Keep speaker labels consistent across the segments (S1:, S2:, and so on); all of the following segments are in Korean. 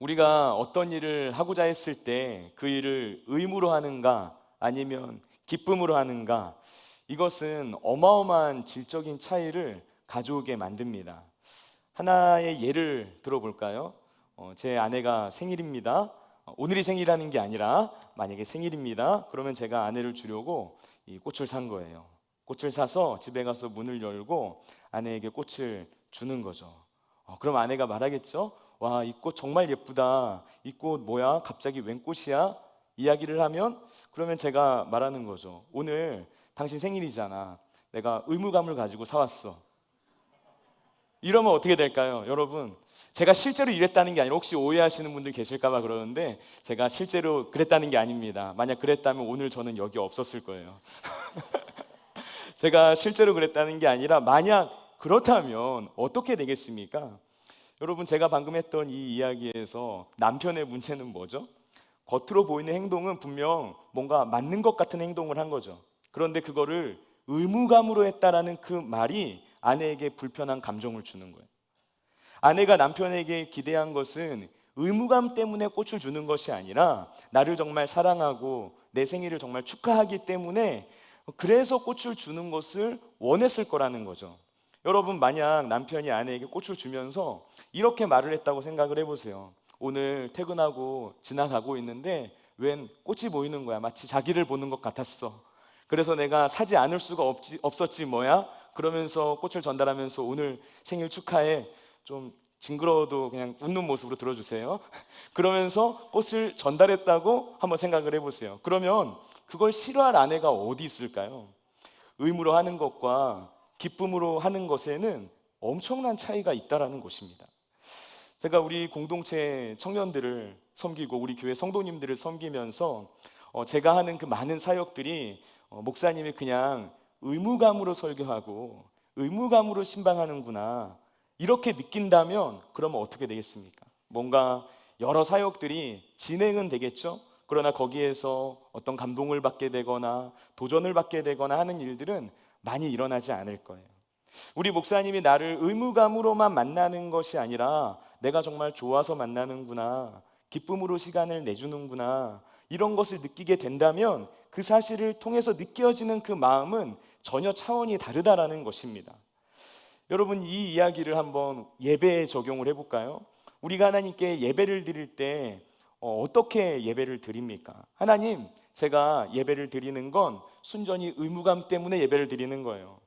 S1: 우리가 어떤 일을 하고자 했을 때 그 일을 의무로 하는가 아니면 기쁨으로 하는가, 이것은 어마어마한 질적인 차이를 가져오게 만듭니다. 하나의 예를 들어볼까요? 제 아내가 생일입니다. 오늘이 생일이라는 게 아니라 만약에 생일입니다. 그러면 제가 아내를 주려고 이 꽃을 산 거예요. 꽃을 사서 집에 가서 문을 열고 아내에게 꽃을 주는 거죠. 그럼 아내가 말하겠죠? 와, 이 꽃 정말 예쁘다. 이 꽃 뭐야? 갑자기 웬 꽃이야? 이야기를 하면, 그러면 제가 말하는 거죠. 오늘 당신 생일이잖아. 내가 의무감을 가지고 사왔어. 이러면 어떻게 될까요? 여러분, 제가 실제로 이랬다는 게 아니라, 혹시 오해하시는 분들 계실까봐 그러는데, 제가 실제로 그랬다는 게 아닙니다. 만약 그랬다면 오늘 저는 여기 없었을 거예요. 제가 실제로 그랬다는 게 아니라, 만약 그렇다면 어떻게 되겠습니까? 여러분, 제가 방금 했던 이 이야기에서 남편의 문제는 뭐죠? 겉으로 보이는 행동은 분명 뭔가 맞는 것 같은 행동을 한 거죠. 그런데 그거를 의무감으로 했다라는 그 말이 아내에게 불편한 감정을 주는 거예요. 아내가 남편에게 기대한 것은 의무감 때문에 꽃을 주는 것이 아니라, 나를 정말 사랑하고 내 생일을 정말 축하하기 때문에 그래서 꽃을 주는 것을 원했을 거라는 거죠. 여러분, 만약 남편이 아내에게 꽃을 주면서 이렇게 말을 했다고 생각을 해보세요. 오늘 퇴근하고 지나가고 있는데 웬 꽃이 보이는 거야. 마치 자기를 보는 것 같았어. 그래서 내가 사지 않을 수가 없었지 뭐야? 그러면서 꽃을 전달하면서 오늘 생일 축하해. 좀 징그러워도 그냥 웃는 모습으로 들어주세요. 그러면서 꽃을 전달했다고 한번 생각을 해보세요. 그러면 그걸 싫어할 아내가 어디 있을까요? 의무로 하는 것과 기쁨으로 하는 것에는 엄청난 차이가 있다라는 것입니다. 제가 우리 공동체 청년들을 섬기고 우리 교회 성도님들을 섬기면서 제가 하는 그 많은 사역들이 목사님이 그냥 의무감으로 설교하고 의무감으로 신방하는구나, 이렇게 느낀다면 그러면 어떻게 되겠습니까? 뭔가 여러 사역들이 진행은 되겠죠. 그러나 거기에서 어떤 감동을 받게 되거나 도전을 받게 되거나 하는 일들은 많이 일어나지 않을 거예요. 우리 목사님이 나를 의무감으로만 만나는 것이 아니라 내가 정말 좋아서 만나는구나, 기쁨으로 시간을 내주는구나, 이런 것을 느끼게 된다면 그 사실을 통해서 느껴지는 그 마음은 전혀 차원이 다르다라는 것입니다. 여러분, 이 이야기를 한번 예배에 적용을 해볼까요? 우리가 하나님께 예배를 드릴 때 어떻게 예배를 드립니까? 하나님, 제가 예배를 드리는 건 순전히 의무감 때문에 예배를 드리는 거예요.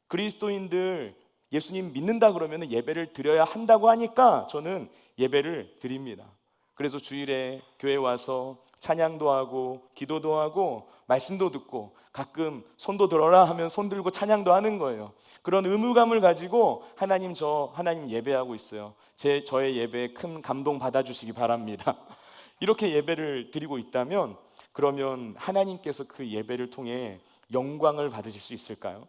S1: 그리스도인들 예수님 믿는다 그러면 예배를 드려야 한다고 하니까 저는 예배를 드립니다. 그래서 주일에 교회 와서 찬양도 하고 기도도 하고 말씀도 듣고 가끔 손도 들어라 하면 손 들고 찬양도 하는 거예요. 그런 의무감을 가지고 하나님 예배하고 있어요. 저의 예배에 큰 감동 받아주시기 바랍니다. 이렇게 예배를 드리고 있다면, 그러면 하나님께서 그 예배를 통해 영광을 받으실 수 있을까요?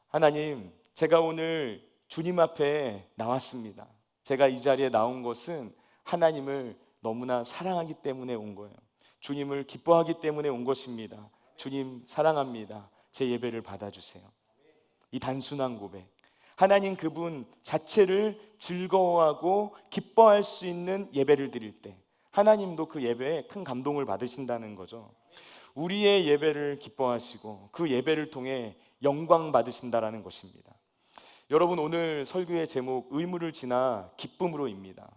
S1: 하나님, 제가 오늘 주님 앞에 나왔습니다. 제가 이 자리에 나온 것은 하나님을 너무나 사랑하기 때문에 온 거예요. 주님을 기뻐하기 때문에 온 것입니다. 주님 사랑합니다. 제 예배를 받아주세요. 이 단순한 고백, 하나님 그분 자체를 즐거워하고 기뻐할 수 있는 예배를 드릴 때 하나님도 그 예배에 큰 감동을 받으신다는 거죠. 우리의 예배를 기뻐하시고 그 예배를 통해 영광 받으신다라는 것입니다. 여러분, 오늘 설교의 제목 의무를 지나 기쁨으로입니다.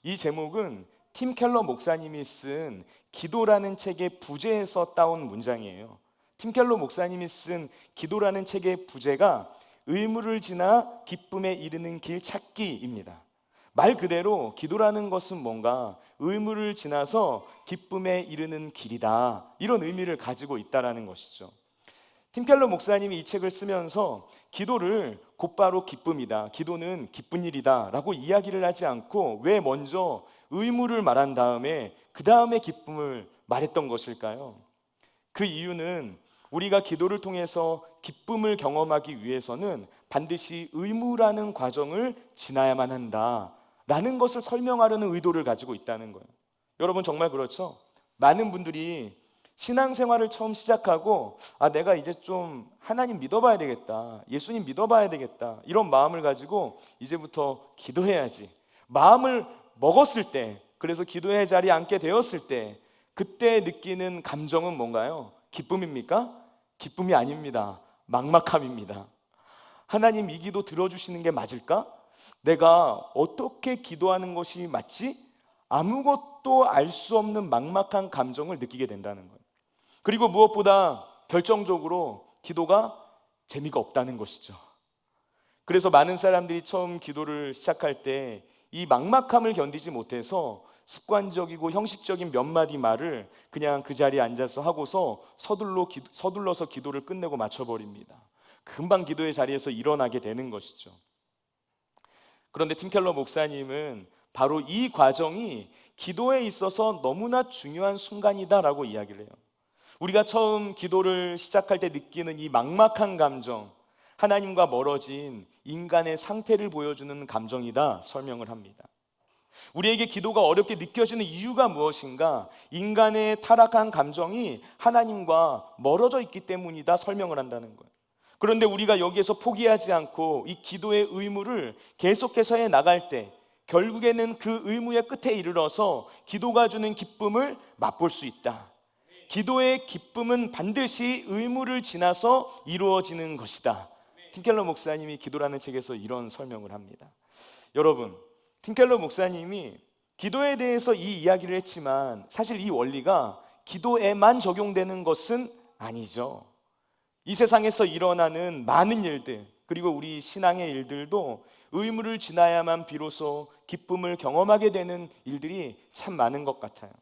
S1: 이 제목은 팀 켈러 목사님이 쓴 기도라는 책의 부제에서 따온 문장이에요. 팀 켈러 목사님이 쓴 기도라는 책의 부제가 의무를 지나 기쁨에 이르는 길 찾기입니다. 말 그대로 기도라는 것은 뭔가 의무를 지나서 기쁨에 이르는 길이다, 이런 의미를 가지고 있다라는 것이죠. 팀 켈러 목사님이 이 책을 쓰면서 기도를 곧바로 기쁨이다, 기도는 기쁜 일이다 라고 이야기를 하지 않고 왜 먼저 의무를 말한 다음에 그 다음에 기쁨을 말했던 것일까요? 그 이유는 우리가 기도를 통해서 기쁨을 경험하기 위해서는 반드시 의무라는 과정을 지나야만 한다 라는 것을 설명하려는 의도를 가지고 있다는 거예요. 여러분, 정말 그렇죠? 많은 분들이 신앙생활을 처음 시작하고 내가 이제 좀 하나님 믿어봐야 되겠다, 예수님 믿어봐야 되겠다, 이런 마음을 가지고 이제부터 기도해야지, 마음을 먹었을 때, 그래서 기도의 자리에 앉게 되었을 때 그때 느끼는 감정은 뭔가요? 기쁨입니까? 기쁨이 아닙니다. 막막함입니다. 하나님, 이 기도 들어주시는 게 맞을까? 내가 어떻게 기도하는 것이 맞지? 아무것도 알 수 없는 막막한 감정을 느끼게 된다는 거예요. 그리고 무엇보다 결정적으로 기도가 재미가 없다는 것이죠. 그래서 많은 사람들이 처음 기도를 시작할 때 이 막막함을 견디지 못해서 습관적이고 형식적인 몇 마디 말을 그냥 그 자리에 앉아서 하고서 서둘러서 기도를 끝내고 마쳐버립니다. 금방 기도의 자리에서 일어나게 되는 것이죠. 그런데 팀켈러 목사님은 바로 이 과정이 기도에 있어서 너무나 중요한 순간이다라고 이야기를 해요. 우리가 처음 기도를 시작할 때 느끼는 이 막막한 감정, 하나님과 멀어진 인간의 상태를 보여주는 감정이다 설명을 합니다. 우리에게 기도가 어렵게 느껴지는 이유가 무엇인가? 인간의 타락한 감정이 하나님과 멀어져 있기 때문이다 설명을 한다는 거예요. 그런데 우리가 여기에서 포기하지 않고 이 기도의 의무를 계속해서 해 나갈 때 결국에는 그 의무의 끝에 이르러서 기도가 주는 기쁨을 맛볼 수 있다. 기도의 기쁨은 반드시 의무를 지나서 이루어지는 것이다. 팀켈러 목사님이 기도라는 책에서 이런 설명을 합니다. 여러분, 팀켈러 목사님이 기도에 대해서 이 이야기를 했지만 사실 이 원리가 기도에만 적용되는 것은 아니죠. 이 세상에서 일어나는 많은 일들, 그리고 우리 신앙의 일들도 의무를 지나야만 비로소 기쁨을 경험하게 되는 일들이 참 많은 것 같아요.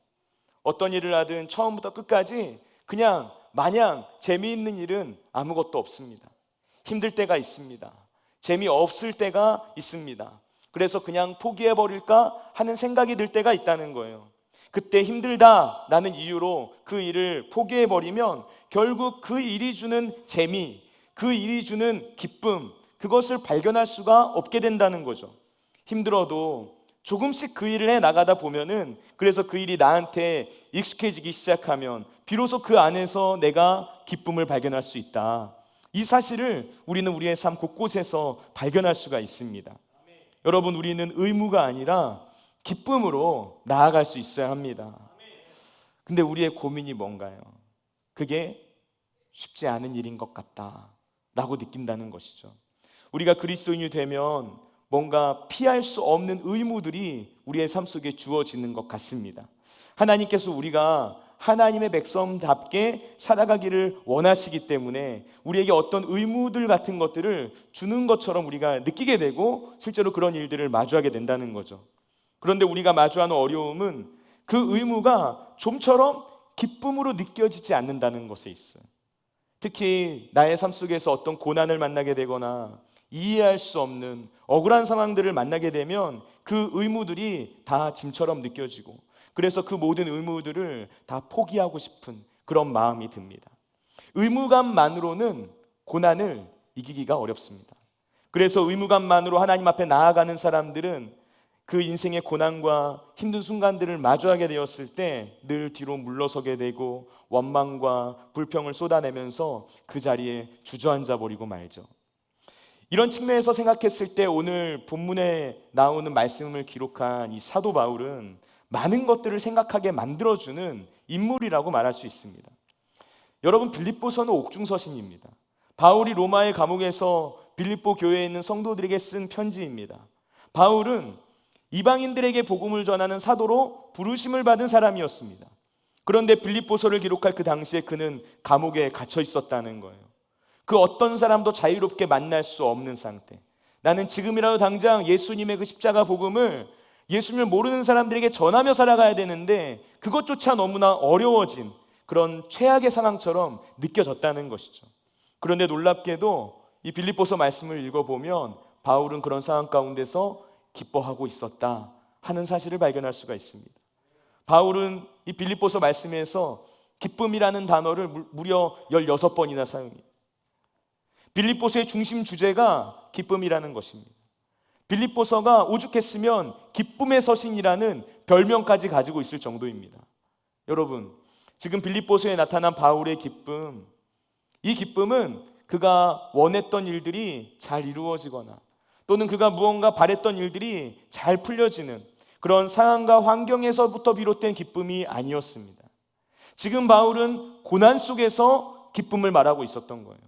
S1: 어떤 일을 하든 처음부터 끝까지 그냥 마냥 재미있는 일은 아무것도 없습니다. 힘들 때가 있습니다. 재미없을 때가 있습니다. 그래서 그냥 포기해버릴까 하는 생각이 들 때가 있다는 거예요. 그때 힘들다라는 이유로 그 일을 포기해버리면 결국 그 일이 주는 재미, 그 일이 주는 기쁨, 그것을 발견할 수가 없게 된다는 거죠. 힘들어도 조금씩 그 일을 해 나가다 보면은, 그래서 그 일이 나한테 익숙해지기 시작하면 비로소 그 안에서 내가 기쁨을 발견할 수 있다. 이 사실을 우리는 우리의 삶 곳곳에서 발견할 수가 있습니다. 여러분, 우리는 의무가 아니라 기쁨으로 나아갈 수 있어야 합니다. 근데 우리의 고민이 뭔가요? 그게 쉽지 않은 일인 것 같다라고 느낀다는 것이죠. 우리가 그리스도인이 되면 뭔가 피할 수 없는 의무들이 우리의 삶 속에 주어지는 것 같습니다. 하나님께서 우리가 하나님의 백성답게 살아가기를 원하시기 때문에 우리에게 어떤 의무들 같은 것들을 주는 것처럼 우리가 느끼게 되고 실제로 그런 일들을 마주하게 된다는 거죠. 그런데 우리가 마주하는 어려움은 그 의무가 좀처럼 기쁨으로 느껴지지 않는다는 것에 있어요. 특히 나의 삶 속에서 어떤 고난을 만나게 되거나 이해할 수 없는 억울한 상황들을 만나게 되면 그 의무들이 다 짐처럼 느껴지고, 그래서 그 모든 의무들을 다 포기하고 싶은 그런 마음이 듭니다. 의무감만으로는 고난을 이기기가 어렵습니다. 그래서 의무감만으로 하나님 앞에 나아가는 사람들은 그 인생의 고난과 힘든 순간들을 마주하게 되었을 때 늘 뒤로 물러서게 되고 원망과 불평을 쏟아내면서 그 자리에 주저앉아 버리고 말죠. 이런 측면에서 생각했을 때 오늘 본문에 나오는 말씀을 기록한 이 사도 바울은 많은 것들을 생각하게 만들어주는 인물이라고 말할 수 있습니다. 여러분, 빌립보서는 옥중서신입니다. 바울이 로마의 감옥에서 빌립보 교회에 있는 성도들에게 쓴 편지입니다. 바울은 이방인들에게 복음을 전하는 사도로 부르심을 받은 사람이었습니다. 그런데 빌립보서를 기록할 그 당시에 그는 감옥에 갇혀 있었다는 거예요. 그 어떤 사람도 자유롭게 만날 수 없는 상태. 나는 지금이라도 당장 예수님의 그 십자가 복음을 예수님을 모르는 사람들에게 전하며 살아가야 되는데 그것조차 너무나 어려워진 그런 최악의 상황처럼 느껴졌다는 것이죠. 그런데 놀랍게도 이 빌립보서 말씀을 읽어보면 바울은 그런 상황 가운데서 기뻐하고 있었다 하는 사실을 발견할 수가 있습니다. 바울은 이 빌립보서 말씀에서 기쁨이라는 단어를 무려 16번이나 사용해요. 빌립보서의 중심 주제가 기쁨이라는 것입니다. 빌립보서가 오죽했으면 기쁨의 서신이라는 별명까지 가지고 있을 정도입니다. 여러분, 지금 빌립보서에 나타난 바울의 기쁨, 이 기쁨은 그가 원했던 일들이 잘 이루어지거나 또는 그가 무언가 바랬던 일들이 잘 풀려지는 그런 상황과 환경에서부터 비롯된 기쁨이 아니었습니다. 지금 바울은 고난 속에서 기쁨을 말하고 있었던 거예요.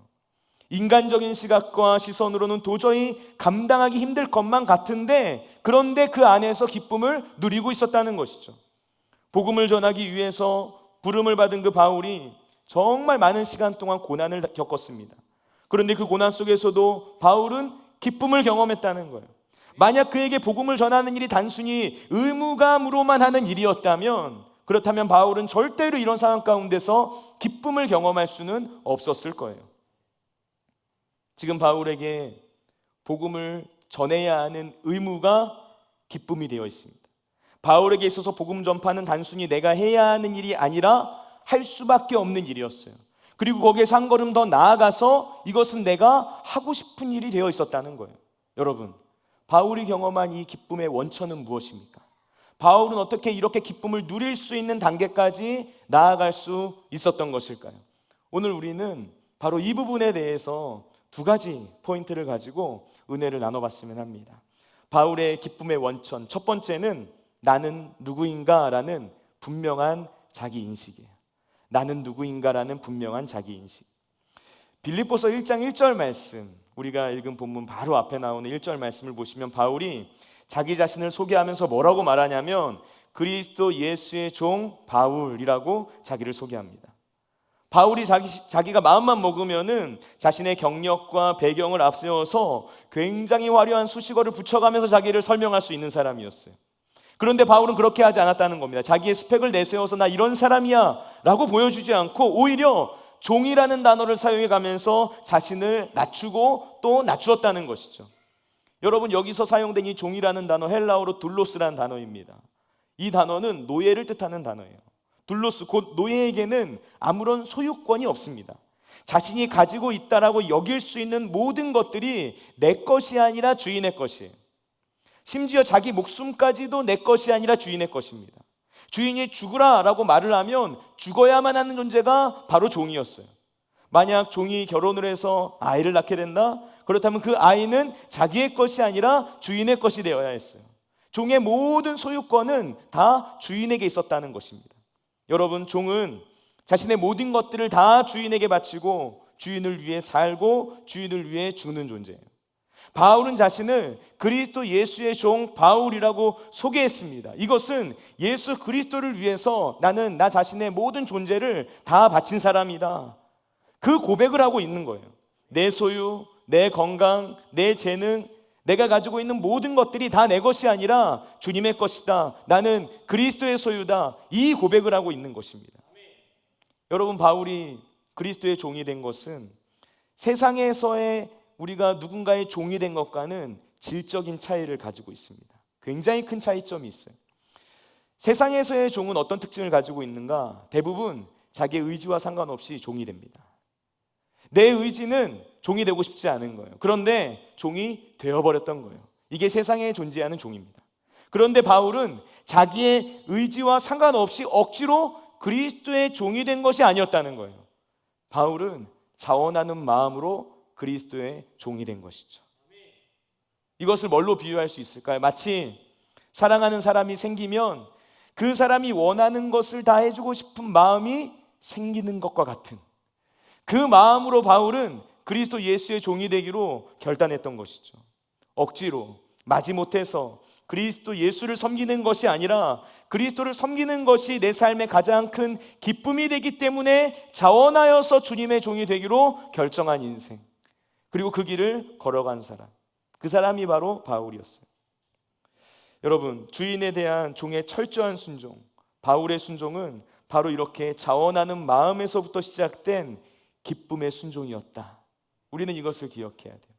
S1: 인간적인 시각과 시선으로는 도저히 감당하기 힘들 것만 같은데, 그런데 그 안에서 기쁨을 누리고 있었다는 것이죠. 복음을 전하기 위해서 부름을 받은 그 바울이 정말 많은 시간 동안 고난을 겪었습니다. 그런데 그 고난 속에서도 바울은 기쁨을 경험했다는 거예요. 만약 그에게 복음을 전하는 일이 단순히 의무감으로만 하는 일이었다면, 그렇다면 바울은 절대로 이런 상황 가운데서 기쁨을 경험할 수는 없었을 거예요. 지금 바울에게 복음을 전해야 하는 의무가 기쁨이 되어 있습니다. 바울에게 있어서 복음 전파는 단순히 내가 해야 하는 일이 아니라 할 수밖에 없는 일이었어요. 그리고 거기에서 한 걸음 더 나아가서 이것은 내가 하고 싶은 일이 되어 있었다는 거예요. 여러분, 바울이 경험한 이 기쁨의 원천은 무엇입니까? 바울은 어떻게 이렇게 기쁨을 누릴 수 있는 단계까지 나아갈 수 있었던 것일까요? 오늘 우리는 바로 이 부분에 대해서 두 가지 포인트를 가지고 은혜를 나눠봤으면 합니다. 바울의 기쁨의 원천, 첫 번째는 나는 누구인가라는 분명한 자기인식이에요. 나는 누구인가라는 분명한 자기인식. 빌립보서 1장 1절 말씀, 우리가 읽은 본문 바로 앞에 나오는 1절 말씀을 보시면 바울이 자기 자신을 소개하면서 뭐라고 말하냐면 그리스도 예수의 종 바울이라고 자기를 소개합니다. 바울이 자기가 마음만 먹으면은 자신의 경력과 배경을 앞세워서 굉장히 화려한 수식어를 붙여가면서 자기를 설명할 수 있는 사람이었어요. 그런데 바울은 그렇게 하지 않았다는 겁니다. 자기의 스펙을 내세워서 나 이런 사람이야 라고 보여주지 않고 오히려 종이라는 단어를 사용해 가면서 자신을 낮추고 또 낮추었다는 것이죠. 여러분, 여기서 사용된 이 종이라는 단어, 헬라어로 둘로스라는 단어입니다. 이 단어는 노예를 뜻하는 단어예요. 둘로스, 곧 노예에게는 아무런 소유권이 없습니다. 자신이 가지고 있다라고 여길 수 있는 모든 것들이 내 것이 아니라 주인의 것이에요. 심지어 자기 목숨까지도 내 것이 아니라 주인의 것입니다. 주인이 죽으라 라고 말을 하면 죽어야만 하는 존재가 바로 종이었어요. 만약 종이 결혼을 해서 아이를 낳게 된다? 그렇다면 그 아이는 자기의 것이 아니라 주인의 것이 되어야 했어요. 종의 모든 소유권은 다 주인에게 있었다는 것입니다. 여러분, 종은 자신의 모든 것들을 다 주인에게 바치고 주인을 위해 살고 주인을 위해 죽는 존재예요. 바울은 자신을 그리스도 예수의 종 바울이라고 소개했습니다. 이것은 예수 그리스도를 위해서 나는 나 자신의 모든 존재를 다 바친 사람이다, 그 고백을 하고 있는 거예요. 내 소유, 내 건강, 내 재능, 내가 가지고 있는 모든 것들이 다 내 것이 아니라 주님의 것이다, 나는 그리스도의 소유다, 이 고백을 하고 있는 것입니다. 여러분, 바울이 그리스도의 종이 된 것은 세상에서의 우리가 누군가의 종이 된 것과는 질적인 차이를 가지고 있습니다. 굉장히 큰 차이점이 있어요. 세상에서의 종은 어떤 특징을 가지고 있는가? 대부분 자기의 의지와 상관없이 종이 됩니다. 내 의지는 종이 되고 싶지 않은 거예요. 그런데 종이 되어버렸던 거예요. 이게 세상에 존재하는 종입니다. 그런데 바울은 자기의 의지와 상관없이 억지로 그리스도의 종이 된 것이 아니었다는 거예요. 바울은 자원하는 마음으로 그리스도의 종이 된 것이죠. 이것을 뭘로 비유할 수 있을까요? 마치 사랑하는 사람이 생기면 그 사람이 원하는 것을 다 해주고 싶은 마음이 생기는 것과 같은 그 마음으로 바울은 그리스도 예수의 종이 되기로 결단했던 것이죠. 억지로 마지못해서 그리스도 예수를 섬기는 것이 아니라 그리스도를 섬기는 것이 내 삶의 가장 큰 기쁨이 되기 때문에 자원하여서 주님의 종이 되기로 결정한 인생, 그리고 그 길을 걸어간 사람, 그 사람이 바로 바울이었어요. 여러분, 주인에 대한 종의 철저한 순종, 바울의 순종은 바로 이렇게 자원하는 마음에서부터 시작된 기쁨의 순종이었다. 우리는 이것을 기억해야 돼요.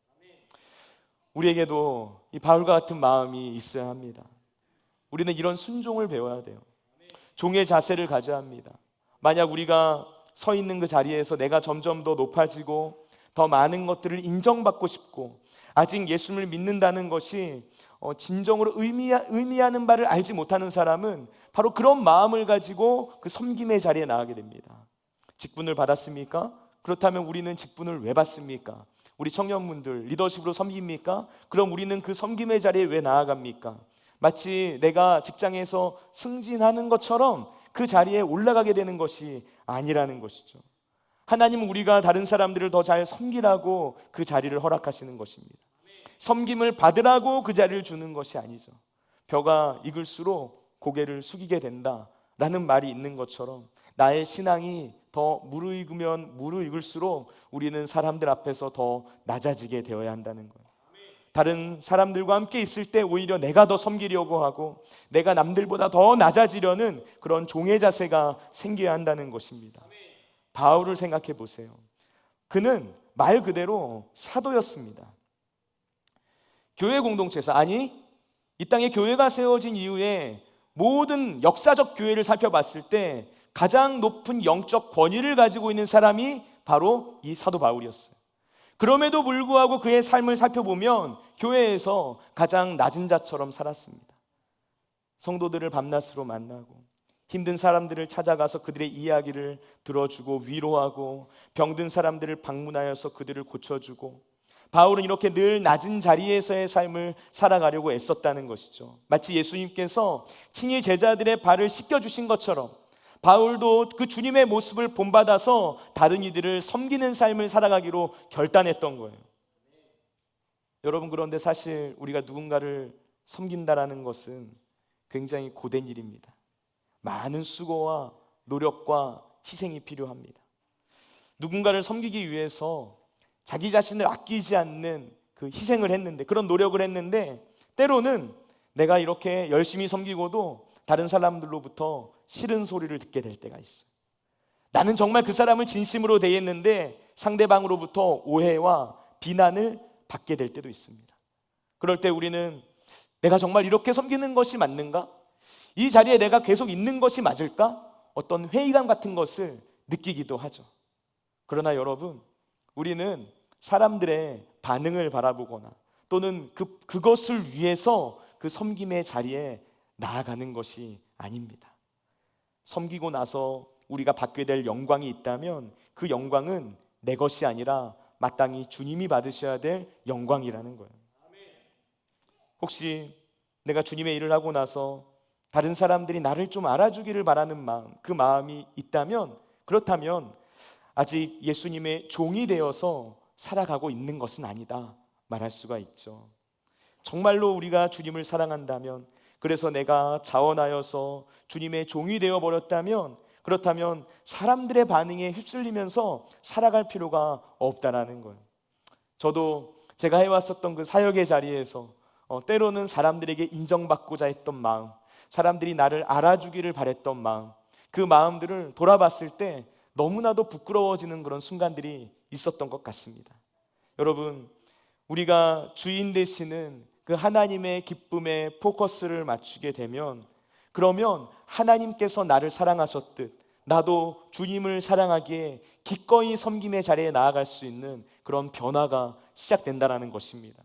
S1: 우리에게도 이 바울과 같은 마음이 있어야 합니다. 우리는 이런 순종을 배워야 돼요. 종의 자세를 가져야 합니다. 만약 우리가 서 있는 그 자리에서 내가 점점 더 높아지고 더 많은 것들을 인정받고 싶고 아직 예수님을 믿는다는 것이 진정으로 의미하는 바를 알지 못하는 사람은 바로 그런 마음을 가지고 그 섬김의 자리에 나가게 됩니다. 직분을 받았습니까? 그렇다면 우리는 직분을 왜 받습니까? 우리 청년분들 리더십으로 섬깁니까? 그럼 우리는 그 섬김의 자리에 왜 나아갑니까? 마치 내가 직장에서 승진하는 것처럼 그 자리에 올라가게 되는 것이 아니라는 것이죠. 하나님은 우리가 다른 사람들을 더 잘 섬기라고 그 자리를 허락하시는 것입니다. 섬김을 받으라고 그 자리를 주는 것이 아니죠. 벼가 익을수록 고개를 숙이게 된다라는 말이 있는 것처럼 나의 신앙이 더 무르익으면 무르익을수록 우리는 사람들 앞에서 더 낮아지게 되어야 한다는 거예요. 다른 사람들과 함께 있을 때 오히려 내가 더 섬기려고 하고 내가 남들보다 더 낮아지려는 그런 종의 자세가 생겨야 한다는 것입니다. 바울을 생각해 보세요. 그는 말 그대로 사도였습니다. 교회 공동체에서, 아니 이 땅에 교회가 세워진 이후에 모든 역사적 교회를 살펴봤을 때 가장 높은 영적 권위를 가지고 있는 사람이 바로 이 사도 바울이었어요. 그럼에도 불구하고 그의 삶을 살펴보면 교회에서 가장 낮은 자처럼 살았습니다. 성도들을 밤낮으로 만나고 힘든 사람들을 찾아가서 그들의 이야기를 들어주고 위로하고 병든 사람들을 방문하여서 그들을 고쳐주고, 바울은 이렇게 늘 낮은 자리에서의 삶을 살아가려고 애썼다는 것이죠. 마치 예수님께서 친히 제자들의 발을 씻겨주신 것처럼 바울도 그 주님의 모습을 본받아서 다른 이들을 섬기는 삶을 살아가기로 결단했던 거예요. 여러분, 그런데 사실 우리가 누군가를 섬긴다라는 것은 굉장히 고된 일입니다. 많은 수고와 노력과 희생이 필요합니다. 누군가를 섬기기 위해서 자기 자신을 아끼지 않는 그 희생을 했는데, 그런 노력을 했는데, 때로는 내가 이렇게 열심히 섬기고도 다른 사람들로부터 싫은 소리를 듣게 될 때가 있어요. 나는 정말 그 사람을 진심으로 대했는데 상대방으로부터 오해와 비난을 받게 될 때도 있습니다. 그럴 때 우리는 내가 정말 이렇게 섬기는 것이 맞는가? 이 자리에 내가 계속 있는 것이 맞을까? 어떤 회의감 같은 것을 느끼기도 하죠. 그러나 여러분, 우리는 사람들의 반응을 바라보거나 또는 그것을 위해서 그 섬김의 자리에 나아가는 것이 아닙니다. 섬기고 나서 우리가 받게 될 영광이 있다면 그 영광은 내 것이 아니라 마땅히 주님이 받으셔야 될 영광이라는 거예요. 혹시 내가 주님의 일을 하고 나서 다른 사람들이 나를 좀 알아주기를 바라는 마음, 그 마음이 있다면, 그렇다면 아직 예수님의 종이 되어서 살아가고 있는 것은 아니다 말할 수가 있죠. 정말로 우리가 주님을 사랑한다면, 그래서 내가 자원하여서 주님의 종이 되어버렸다면, 그렇다면 사람들의 반응에 휩쓸리면서 살아갈 필요가 없다라는 거예요. 저도 제가 해왔었던 그 사역의 자리에서 때로는 사람들에게 인정받고자 했던 마음, 사람들이 나를 알아주기를 바랬던 마음, 그 마음들을 돌아봤을 때 너무나도 부끄러워지는 그런 순간들이 있었던 것 같습니다. 여러분, 우리가 주인 되시는 그 하나님의 기쁨에 포커스를 맞추게 되면, 그러면 하나님께서 나를 사랑하셨듯 나도 주님을 사랑하기에 기꺼이 섬김의 자리에 나아갈 수 있는 그런 변화가 시작된다는 것입니다.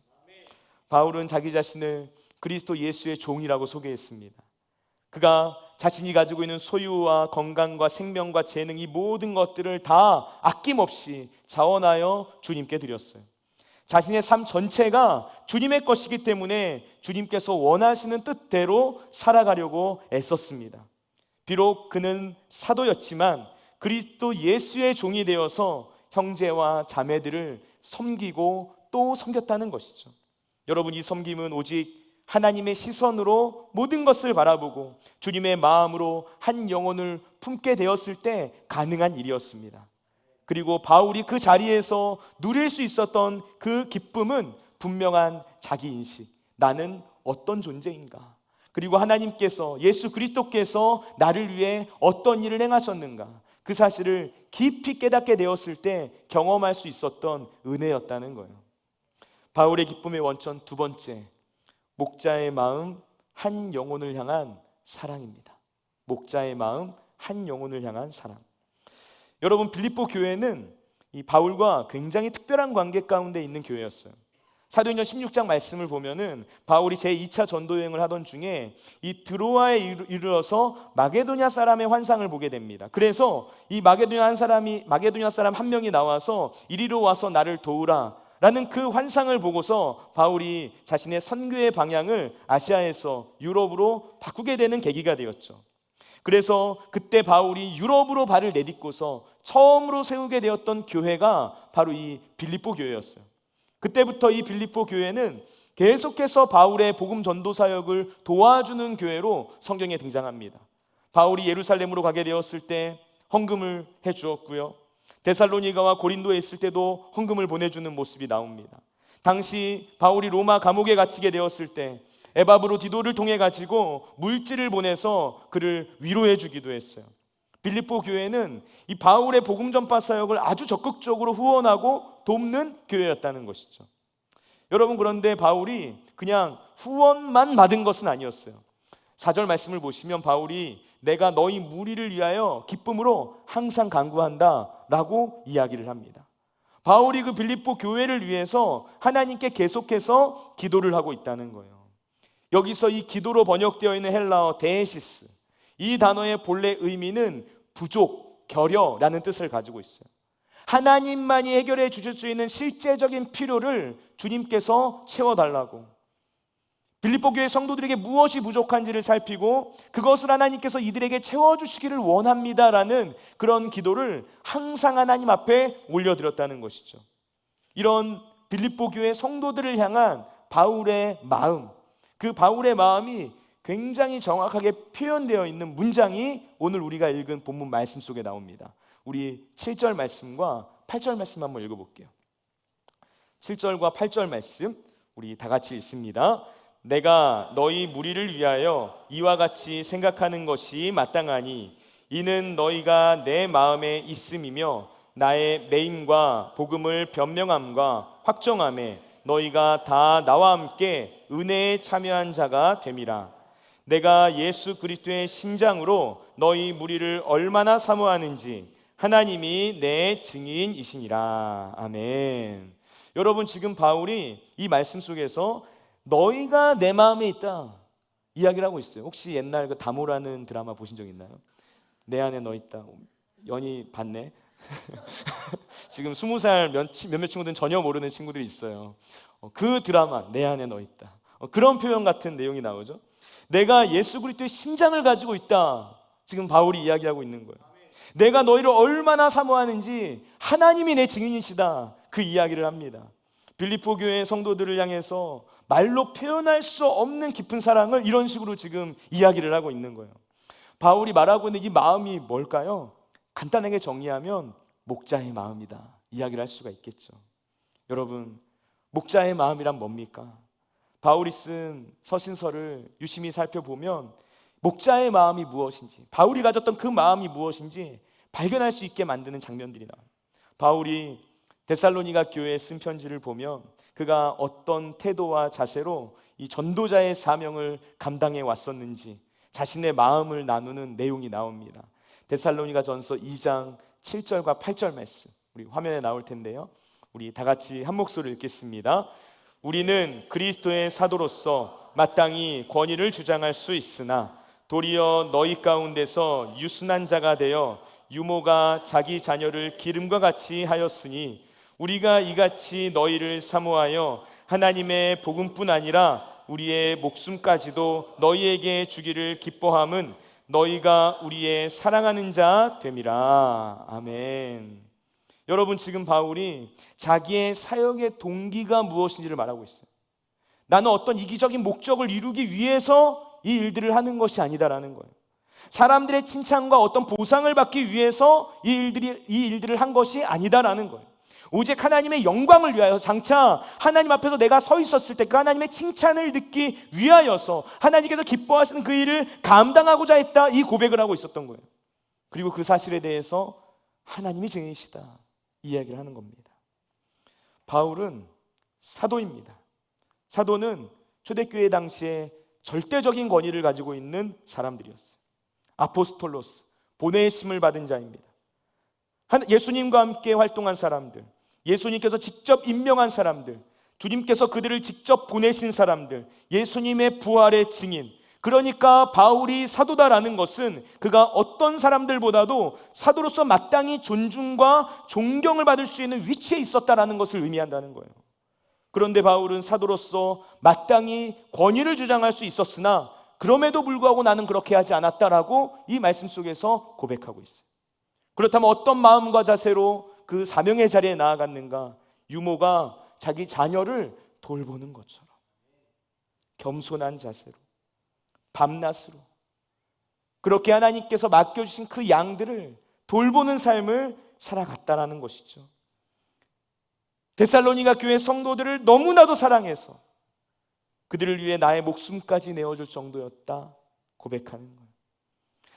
S1: 바울은 자기 자신을 그리스도 예수의 종이라고 소개했습니다. 그가 자신이 가지고 있는 소유와 건강과 생명과 재능, 이 모든 것들을 다 아낌없이 자원하여 주님께 드렸어요. 자신의 삶 전체가 주님의 것이기 때문에 주님께서 원하시는 뜻대로 살아가려고 애썼습니다. 비록 그는 사도였지만 그리스도 예수의 종이 되어서 형제와 자매들을 섬기고 또 섬겼다는 것이죠. 여러분, 이 섬김은 오직 하나님의 시선으로 모든 것을 바라보고 주님의 마음으로 한 영혼을 품게 되었을 때 가능한 일이었습니다. 그리고 바울이 그 자리에서 누릴 수 있었던 그 기쁨은 분명한 자기인식, 나는 어떤 존재인가, 그리고 하나님께서, 예수 그리스도께서 나를 위해 어떤 일을 행하셨는가, 그 사실을 깊이 깨닫게 되었을 때 경험할 수 있었던 은혜였다는 거예요. 바울의 기쁨의 원천 두 번째, 목자의 마음 한 영혼을 향한 사랑입니다. 목자의 마음 한 영혼을 향한 사랑. 여러분, 빌립보 교회는 이 바울과 굉장히 특별한 관계 가운데 있는 교회였어요. 사도행전 16장 말씀을 보면은 바울이 제2차 전도 여행을 하던 중에 이 드로아에 이르러서 마게도냐 사람의 환상을 보게 됩니다. 그래서 이 마게도냐 사람 한 명이 나와서 이리로 와서 나를 도우라 라는 그 환상을 보고서 바울이 자신의 선교의 방향을 아시아에서 유럽으로 바꾸게 되는 계기가 되었죠. 그래서 그때 바울이 유럽으로 발을 내딛고서 처음으로 세우게 되었던 교회가 바로 이 빌립보 교회였어요. 그때부터 이 빌립보 교회는 계속해서 바울의 복음 전도 사역을 도와주는 교회로 성경에 등장합니다. 바울이 예루살렘으로 가게 되었을 때 헌금을 해주었고요, 데살로니가와 고린도에 있을 때도 헌금을 보내주는 모습이 나옵니다. 당시 바울이 로마 감옥에 갇히게 되었을 때 에바브로디도를 통해 가지고 물질을 보내서 그를 위로해 주기도 했어요. 빌립보 교회는 이 바울의 복음 전파 사역을 아주 적극적으로 후원하고 돕는 교회였다는 것이죠. 여러분, 그런데 바울이 그냥 후원만 받은 것은 아니었어요. 4절 말씀을 보시면 바울이 내가 너희 무리를 위하여 기쁨으로 항상 간구한다 라고 이야기를 합니다. 바울이 그 빌립보 교회를 위해서 하나님께 계속해서 기도를 하고 있다는 거예요. 여기서 이 기도로 번역되어 있는 헬라어 데에시스, 이 단어의 본래 의미는 부족, 결여라는 뜻을 가지고 있어요. 하나님만이 해결해 주실 수 있는 실제적인 필요를 주님께서 채워달라고, 빌립보 교회 성도들에게 무엇이 부족한지를 살피고 그것을 하나님께서 이들에게 채워주시기를 원합니다라는 그런 기도를 항상 하나님 앞에 올려드렸다는 것이죠. 이런 빌립보 교회 성도들을 향한 바울의 마음, 그 바울의 마음이 굉장히 정확하게 표현되어 있는 문장이 오늘 우리가 읽은 본문 말씀 속에 나옵니다. 우리 7절 말씀과 8절 말씀 한번 읽어볼게요. 7절과 8절 말씀 우리 다 같이 읽습니다. 내가 너희 무리를 위하여 이와 같이 생각하는 것이 마땅하니 이는 너희가 내 마음에 있음이며 나의 매임과 복음을 변명함과 확정함에 너희가 다 나와 함께 은혜에 참여한 자가 됨이라. 내가 예수 그리스도의 심장으로 너희 무리를 얼마나 사모하는지 하나님이 내 증인이시니라. 아멘. 여러분, 지금 바울이 이 말씀 속에서 너희가 내 마음에 있다 이야기를 하고 있어요. 혹시 옛날 그 다모라는 드라마 보신 적 있나요? 내 안에 너 있다. 연희 봤네. 지금 20살 몇몇 친구들은 전혀 모르는 친구들이 있어요. 그 드라마 내 안에 너 있다. 그런 표현 같은 내용이 나오죠. 내가 예수 그리스도의 심장을 가지고 있다. 지금 바울이 이야기하고 있는 거예요. 내가 너희를 얼마나 사모하는지 하나님이 내 증인이시다. 그 이야기를 합니다. 빌립보 교회 성도들을 향해서 말로 표현할 수 없는 깊은 사랑을 이런 식으로 지금 이야기를 하고 있는 거예요. 바울이 말하고 있는 이 마음이 뭘까요? 간단하게 정리하면 목자의 마음이다 이야기를 할 수가 있겠죠. 여러분, 목자의 마음이란 뭡니까? 바울이 쓴 서신서를 유심히 살펴보면 목자의 마음이 무엇인지, 바울이 가졌던 그 마음이 무엇인지 발견할 수 있게 만드는 장면들이 나와요. 바울이 데살로니가 교회에 쓴 편지를 보면 그가 어떤 태도와 자세로 이 전도자의 사명을 감당해 왔었는지 자신의 마음을 나누는 내용이 나옵니다. 데살로니가 전서 2장 7절과 8절 말씀 우리 화면에 나올 텐데요, 우리 다 같이 한 목소리로 읽겠습니다. 우리는 그리스도의 사도로서 마땅히 권위를 주장할 수 있으나 도리어 너희 가운데서 유순한 자가 되어 유모가 자기 자녀를 기름과 같이 하였으니 우리가 이같이 너희를 사모하여 하나님의 복음뿐 아니라 우리의 목숨까지도 너희에게 주기를 기뻐함은 너희가 우리의 사랑하는 자 됨이라. 아멘. 여러분, 지금 바울이 자기의 사역의 동기가 무엇인지를 말하고 있어요. 나는 어떤 이기적인 목적을 이루기 위해서 이 일들을 하는 것이 아니다라는 거예요. 사람들의 칭찬과 어떤 보상을 받기 위해서 이 일들을 한 것이 아니다라는 거예요. 오직 하나님의 영광을 위하여, 장차 하나님 앞에서 내가 서 있었을 때 그 하나님의 칭찬을 듣기 위하여서 하나님께서 기뻐하시는 그 일을 감당하고자 했다, 이 고백을 하고 있었던 거예요. 그리고 그 사실에 대해서 하나님이 증인이시다 이 이야기를 하는 겁니다. 바울은 사도입니다. 사도는 초대교회 당시에 절대적인 권위를 가지고 있는 사람들이었어요. 아포스톨로스, 보내심을 받은 자입니다. 예수님과 함께 활동한 사람들, 예수님께서 직접 임명한 사람들, 주님께서 그들을 직접 보내신 사람들, 예수님의 부활의 증인. 그러니까 바울이 사도다라는 것은 그가 어떤 사람들보다도 사도로서 마땅히 존중과 존경을 받을 수 있는 위치에 있었다라는 것을 의미한다는 거예요. 그런데 바울은 사도로서 마땅히 권위를 주장할 수 있었으나 그럼에도 불구하고 나는 그렇게 하지 않았다라고 이 말씀 속에서 고백하고 있어요. 그렇다면 어떤 마음과 자세로 그 사명의 자리에 나아갔는가? 유모가 자기 자녀를 돌보는 것처럼 겸손한 자세로, 밤낮으로 그렇게 하나님께서 맡겨주신 그 양들을 돌보는 삶을 살아갔다라는 것이죠. 데살로니가 교회 성도들을 너무나도 사랑해서 그들을 위해 나의 목숨까지 내어줄 정도였다 고백하는 거예요.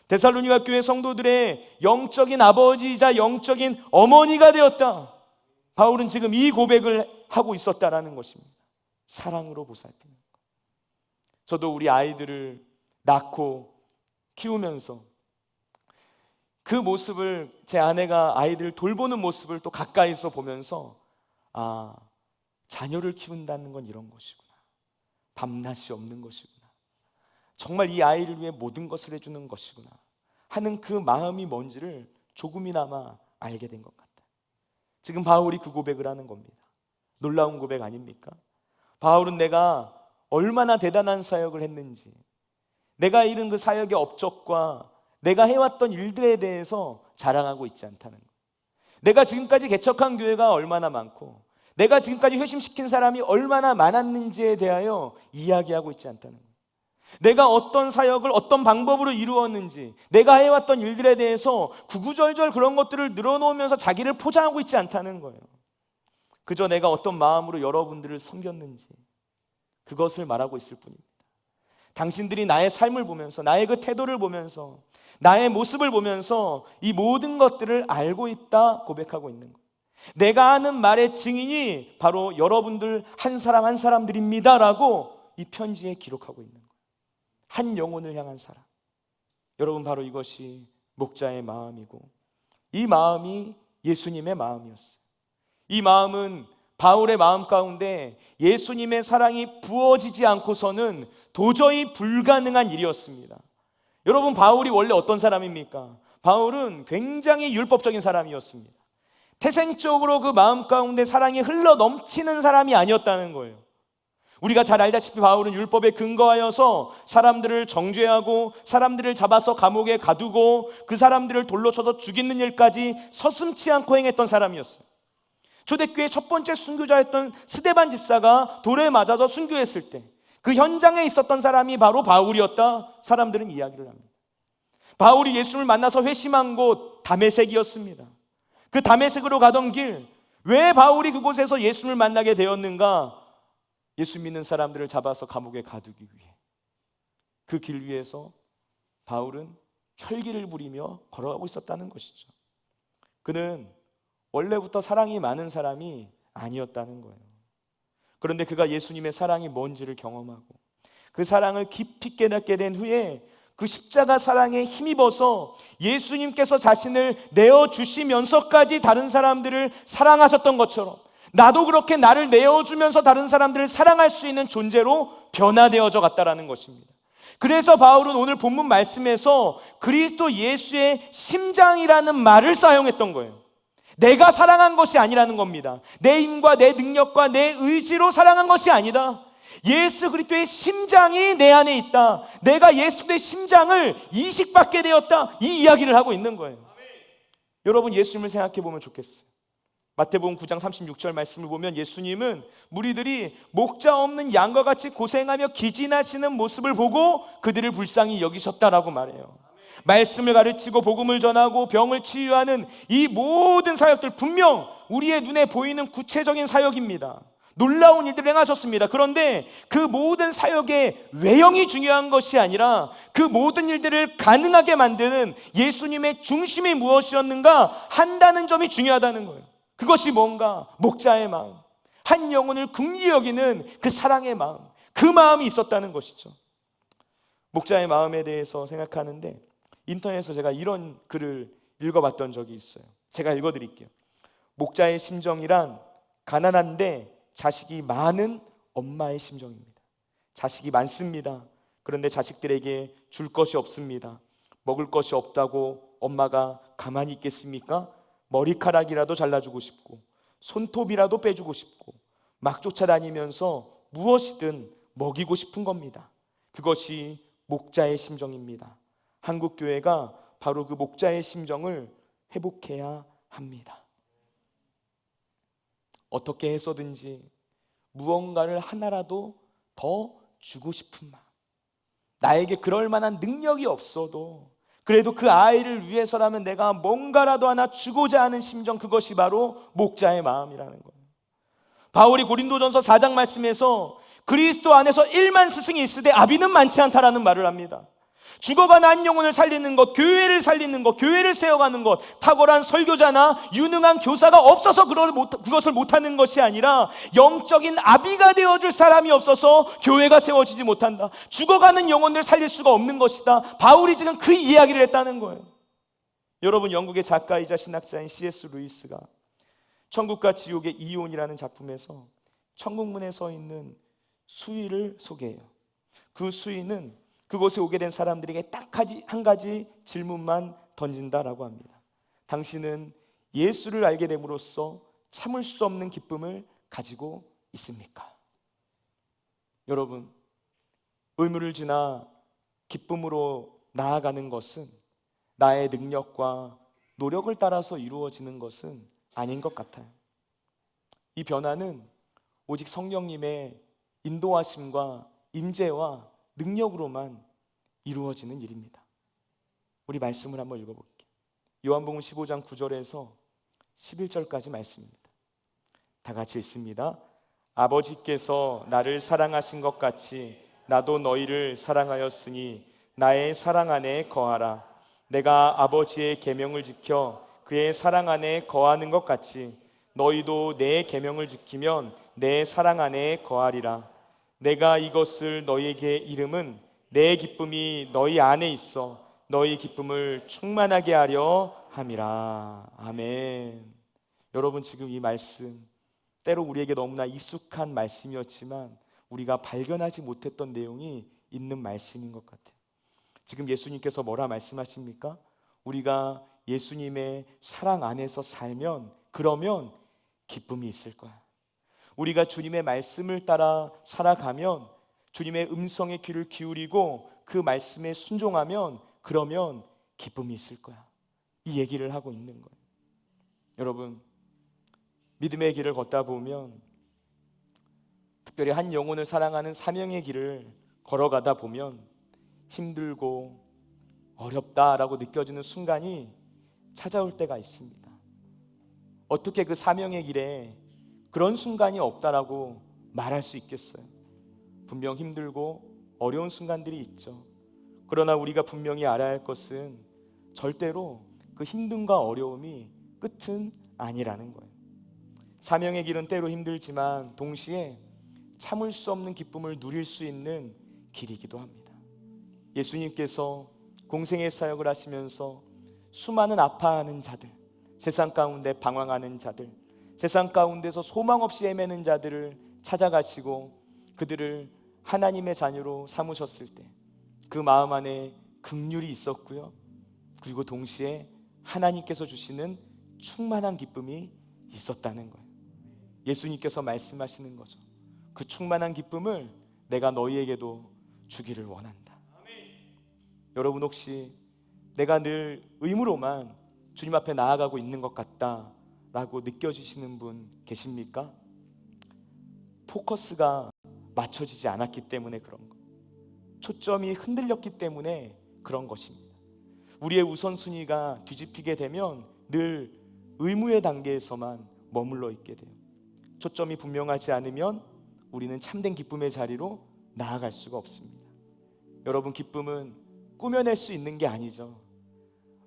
S1: 데살로니가 교회 성도들의 영적인 아버지이자 영적인 어머니가 되었다. 바울은 지금 이 고백을 하고 있었다라는 것입니다. 사랑으로 보살피는 것. 저도 우리 아이들을 낳고 키우면서 그 모습을, 제 아내가 아이들을 돌보는 모습을 또 가까이서 보면서 자녀를 키운다는 건 이런 것이구나. 밤낮이 없는 것이구나. 정말 이 아이를 위해 모든 것을 해주는 것이구나 하는 그 마음이 뭔지를 조금이나마 알게 된 것 같아요. 지금 바울이 그 고백을 하는 겁니다. 놀라운 고백 아닙니까? 바울은 내가 얼마나 대단한 사역을 했는지, 내가 이룬 그 사역의 업적과 내가 해왔던 일들에 대해서 자랑하고 있지 않다는 거예요. 내가 지금까지 개척한 교회가 얼마나 많고 내가 지금까지 회심시킨 사람이 얼마나 많았는지에 대하여 이야기하고 있지 않다는 거예요. 내가 어떤 사역을 어떤 방법으로 이루었는지, 내가 해왔던 일들에 대해서 구구절절 그런 것들을 늘어놓으면서 자기를 포장하고 있지 않다는 거예요. 그저 내가 어떤 마음으로 여러분들을 섬겼는지 그것을 말하고 있을 뿐입니다. 당신들이 나의 삶을 보면서, 나의 그 태도를 보면서, 나의 모습을 보면서 이 모든 것들을 알고 있다 고백하고 있는 거예요. 내가 하는 말의 증인이 바로 여러분들 한 사람 한 사람들입니다 라고 이 편지에 기록하고 있는 거예요. 한 영혼을 향한 사랑. 여러분, 바로 이것이 목자의 마음이고 이 마음이 예수님의 마음이었어요. 이 마음은 바울의 마음 가운데 예수님의 사랑이 부어지지 않고서는 도저히 불가능한 일이었습니다. 여러분, 바울이 원래 어떤 사람입니까? 바울은 굉장히 율법적인 사람이었습니다. 태생적으로 그 마음 가운데 사랑이 흘러 넘치는 사람이 아니었다는 거예요. 우리가 잘 알다시피 바울은 율법에 근거하여서 사람들을 정죄하고 사람들을 잡아서 감옥에 가두고 그 사람들을 돌로 쳐서 죽이는 일까지 서슴지 않고 행했던 사람이었어요. 초대교회 첫 번째 순교자였던 스데반 집사가 돌에 맞아서 순교했을 때 그 현장에 있었던 사람이 바로 바울이었다, 사람들은 이야기를 합니다. 바울이 예수를 만나서 회심한 곳 다메섹이었습니다. 그 다메섹으로 가던 길, 왜 바울이 그곳에서 예수를 만나게 되었는가? 예수 믿는 사람들을 잡아서 감옥에 가두기 위해. 그 길 위에서 바울은 혈기를 부리며 걸어가고 있었다는 것이죠. 그는 원래부터 사랑이 많은 사람이 아니었다는 거예요. 그런데 그가 예수님의 사랑이 뭔지를 경험하고 그 사랑을 깊이 깨닫게 된 후에 그 십자가 사랑에 힘입어서 예수님께서 자신을 내어주시면서까지 다른 사람들을 사랑하셨던 것처럼 나도 그렇게 나를 내어주면서 다른 사람들을 사랑할 수 있는 존재로 변화되어져 갔다라는 것입니다. 그래서 바울은 오늘 본문 말씀에서 그리스도 예수의 심장이라는 말을 사용했던 거예요. 내가 사랑한 것이 아니라는 겁니다. 내 힘과 내 능력과 내 의지로 사랑한 것이 아니다. 예수 그리스도의 심장이 내 안에 있다. 내가 예수 그리스도의 심장을 이식받게 되었다. 이 이야기를 하고 있는 거예요. 여러분, 예수님을 생각해 보면 좋겠어요. 마태복음 9장 36절 말씀을 보면 예수님은 무리들이 목자 없는 양과 같이 고생하며 기진하시는 모습을 보고 그들을 불쌍히 여기셨다라고 말해요. 말씀을 가르치고 복음을 전하고 병을 치유하는 이 모든 사역들 분명 우리의 눈에 보이는 구체적인 사역입니다. 놀라운 일들을 행하셨습니다. 그런데 그 모든 사역의 외형이 중요한 것이 아니라 그 모든 일들을 가능하게 만드는 예수님의 중심이 무엇이었는가 한다는 점이 중요하다는 거예요. 그것이 뭔가? 목자의 마음, 한 영혼을 긍휼히 여기는 그 사랑의 마음, 그 마음이 있었다는 것이죠. 목자의 마음에 대해서 생각하는데 인터넷에서 제가 이런 글을 읽어봤던 적이 있어요. 제가 읽어드릴게요. 목자의 심정이란 가난한데 자식이 많은 엄마의 심정입니다. 자식이 많습니다. 그런데 자식들에게 줄 것이 없습니다. 먹을 것이 없다고 엄마가 가만히 있겠습니까? 머리카락이라도 잘라주고 싶고 손톱이라도 빼주고 싶고 막 쫓아다니면서 무엇이든 먹이고 싶은 겁니다. 그것이 목자의 심정입니다. 한국 교회가 바로 그 목자의 심정을 회복해야 합니다. 어떻게 해서든지 무언가를 하나라도 더 주고 싶은 마음, 나에게 그럴 만한 능력이 없어도 그래도 그 아이를 위해서라면 내가 뭔가라도 하나 주고자 하는 심정, 그것이 바로 목자의 마음이라는 거예요. 바울이 고린도전서 4장 말씀에서 그리스도 안에서 1만 스승이 있으되 아비는 많지 않다라는 말을 합니다. 죽어가는 한 영혼을 살리는 것, 교회를 살리는 것, 교회를 세워가는 것, 탁월한 설교자나 유능한 교사가 없어서 그것을 못하는 것이 아니라 영적인 아비가 되어줄 사람이 없어서 교회가 세워지지 못한다. 죽어가는 영혼을 살릴 수가 없는 것이다. 바울이 지금 그 이야기를 했다는 거예요. 여러분, 영국의 작가이자 신학자인 C.S. 루이스가 천국과 지옥의 이혼이라는 작품에서 천국문에 서 있는 수위를 소개해요. 그 수위는 그곳에 오게 된 사람들에게 딱 한 가지 질문만 던진다라고 합니다. 당신은 예수를 알게 됨으로써 참을 수 없는 기쁨을 가지고 있습니까? 여러분, 의무를 지나 기쁨으로 나아가는 것은 나의 능력과 노력을 따라서 이루어지는 것은 아닌 것 같아요. 이 변화는 오직 성령님의 인도하심과 임재와 능력으로만 이루어지는 일입니다. 우리 말씀을 한번 읽어볼게요. 요한복음 15장 9절에서 11절까지 말씀입니다. 다 같이 읽습니다. 아버지께서 나를 사랑하신 것 같이 나도 너희를 사랑하였으니 나의 사랑 안에 거하라. 내가 아버지의 계명을 지켜 그의 사랑 안에 거하는 것 같이 너희도 내 계명을 지키면 내 사랑 안에 거하리라. 내가 이것을 너희에게 이름은 내 기쁨이 너희 안에 있어 너희 기쁨을 충만하게 하려 함이라. 아멘. 여러분, 지금 이 말씀 때로 우리에게 너무나 익숙한 말씀이었지만 우리가 발견하지 못했던 내용이 있는 말씀인 것 같아요. 지금 예수님께서 뭐라 말씀하십니까? 우리가 예수님의 사랑 안에서 살면, 그러면 기쁨이 있을 거야. 우리가 주님의 말씀을 따라 살아가면, 주님의 음성에 귀를 기울이고 그 말씀에 순종하면, 그러면 기쁨이 있을 거야. 이 얘기를 하고 있는 거예요. 여러분, 믿음의 길을 걷다 보면, 특별히 한 영혼을 사랑하는 사명의 길을 걸어가다 보면 힘들고 어렵다라고 느껴지는 순간이 찾아올 때가 있습니다. 어떻게 그 사명의 길에 그런 순간이 없다라고 말할 수 있겠어요? 분명 힘들고 어려운 순간들이 있죠. 그러나 우리가 분명히 알아야 할 것은 절대로 그 힘듦과 어려움이 끝은 아니라는 거예요. 사명의 길은 때로 힘들지만 동시에 참을 수 없는 기쁨을 누릴 수 있는 길이기도 합니다. 예수님께서 공생의 사역을 하시면서 수많은 아파하는 자들, 세상 가운데 방황하는 자들, 세상 가운데서 소망 없이 헤매는 자들을 찾아가시고 그들을 하나님의 자녀로 삼으셨을 때 그 마음 안에 긍휼이 있었고요, 그리고 동시에 하나님께서 주시는 충만한 기쁨이 있었다는 거예요. 예수님께서 말씀하시는 거죠. 그 충만한 기쁨을 내가 너희에게도 주기를 원한다. 여러분, 혹시 내가 늘 의무로만 주님 앞에 나아가고 있는 것 같다라고 느껴지시는 분 계십니까? 포커스가 맞춰지지 않았기 때문에 그런 것, 초점이 흔들렸기 때문에 그런 것입니다. 우리의 우선순위가 뒤집히게 되면 늘 의무의 단계에서만 머물러 있게 돼요. 초점이 분명하지 않으면 우리는 참된 기쁨의 자리로 나아갈 수가 없습니다. 여러분, 기쁨은 꾸며낼 수 있는 게 아니죠.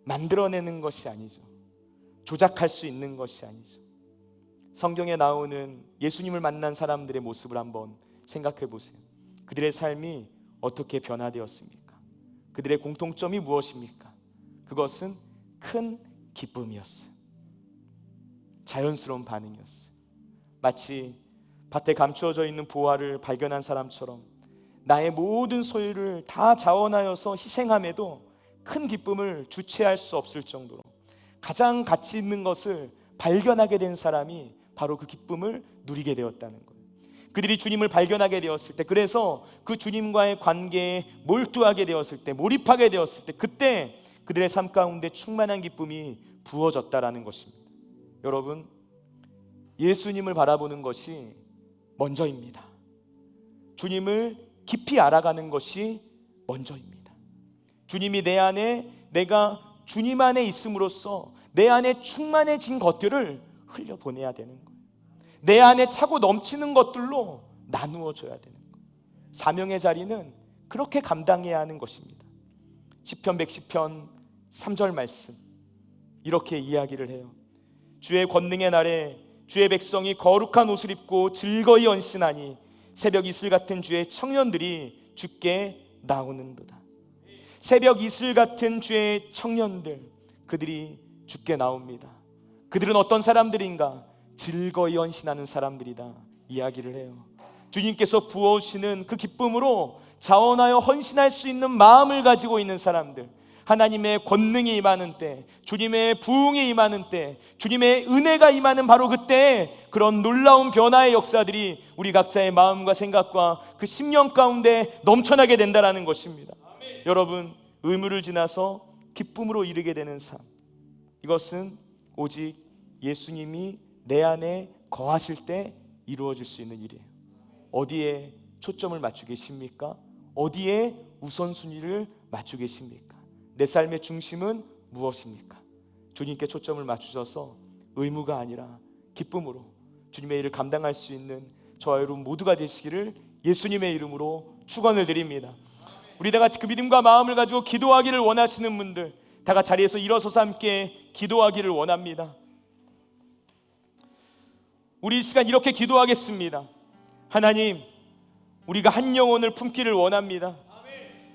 S1: 만들어내는 것이 아니죠. 조작할 수 있는 것이 아니죠. 성경에 나오는 예수님을 만난 사람들의 모습을 한번 생각해 보세요. 그들의 삶이 어떻게 변화되었습니까? 그들의 공통점이 무엇입니까? 그것은 큰 기쁨이었어요. 자연스러운 반응이었어요. 마치 밭에 감추어져 있는 보화를 발견한 사람처럼 나의 모든 소유를 다 자원하여서 희생함에도 큰 기쁨을 주체할 수 없을 정도로 가장 가치 있는 것을 발견하게 된 사람이 바로 그 기쁨을 누리게 되었다는 거예요. 그들이 주님을 발견하게 되었을 때, 그래서 그 주님과의 관계에 몰두하게 되었을 때, 몰입하게 되었을 때, 그때 그들의 삶 가운데 충만한 기쁨이 부어졌다라는 것입니다. 여러분, 예수님을 바라보는 것이 먼저입니다. 주님을 깊이 알아가는 것이 먼저입니다. 주님이 내 안에, 내가 주님 안에 있음으로써 내 안에 충만해진 것들을 흘려보내야 되는 거예요. 내 안에 차고 넘치는 것들로 나누어 줘야 되는 거예요. 사명의 자리는 그렇게 감당해야 하는 것입니다. 시편 110편 3절 말씀 이렇게 이야기를 해요. 주의 권능의 날에 주의 백성이 거룩한 옷을 입고 즐거이 언신하니 새벽 이슬 같은 주의 청년들이 주께 나오는도다. 새벽 이슬 같은 주의 청년들, 그들이 주께 나옵니다. 그들은 어떤 사람들인가? 즐거이 헌신하는 사람들이다 이야기를 해요. 주님께서 부어오시는 그 기쁨으로 자원하여 헌신할 수 있는 마음을 가지고 있는 사람들, 하나님의 권능이 임하는 때, 주님의 부흥이 임하는 때, 주님의 은혜가 임하는 바로 그때 그런 놀라운 변화의 역사들이 우리 각자의 마음과 생각과 그 심령 가운데 넘쳐나게 된다는 것입니다. 아멘. 여러분, 의무를 지나서 기쁨으로 이르게 되는 삶, 이것은 오직 예수님이 내 안에 거하실 때 이루어질 수 있는 일이에요. 어디에 초점을 맞추고 계십니까? 어디에 우선순위를 맞추고 계십니까? 내 삶의 중심은 무엇입니까? 주님께 초점을 맞추셔서 의무가 아니라 기쁨으로 주님의 일을 감당할 수 있는 저와 여러분 모두가 되시기를 예수님의 이름으로 축원을 드립니다. 우리 다 같이 그 믿음과 마음을 가지고 기도하기를 원하시는 분들, 다 같이 자리에서 일어서서 함께 기도하기를 원합니다. 우리 이 시간 이렇게 기도하겠습니다. 하나님, 우리가 한 영혼을 품기를 원합니다.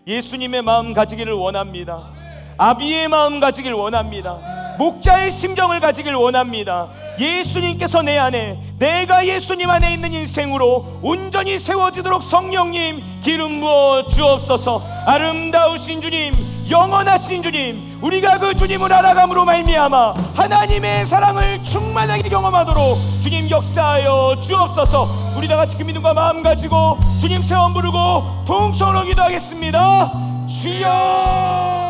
S1: 예수님의 마음 가지기를 원합니다. 아비의 마음 가지길 원합니다. 목자의 심정을 가지길 원합니다. 예수님께서 내 안에, 내가 예수님 안에 있는 인생으로 온전히 세워지도록 성령님 기름 부어 주옵소서. 아름다우신 주님, 영원하신 주님, 우리가 그 주님을 알아감으로 말미암아 하나님의 사랑을 충만하게 경험하도록 주님 역사하여 주옵소서. 우리 다 같이 그 믿음과 마음 가지고 주님 세원 부르고 통성으로 기도하겠습니다. 주여.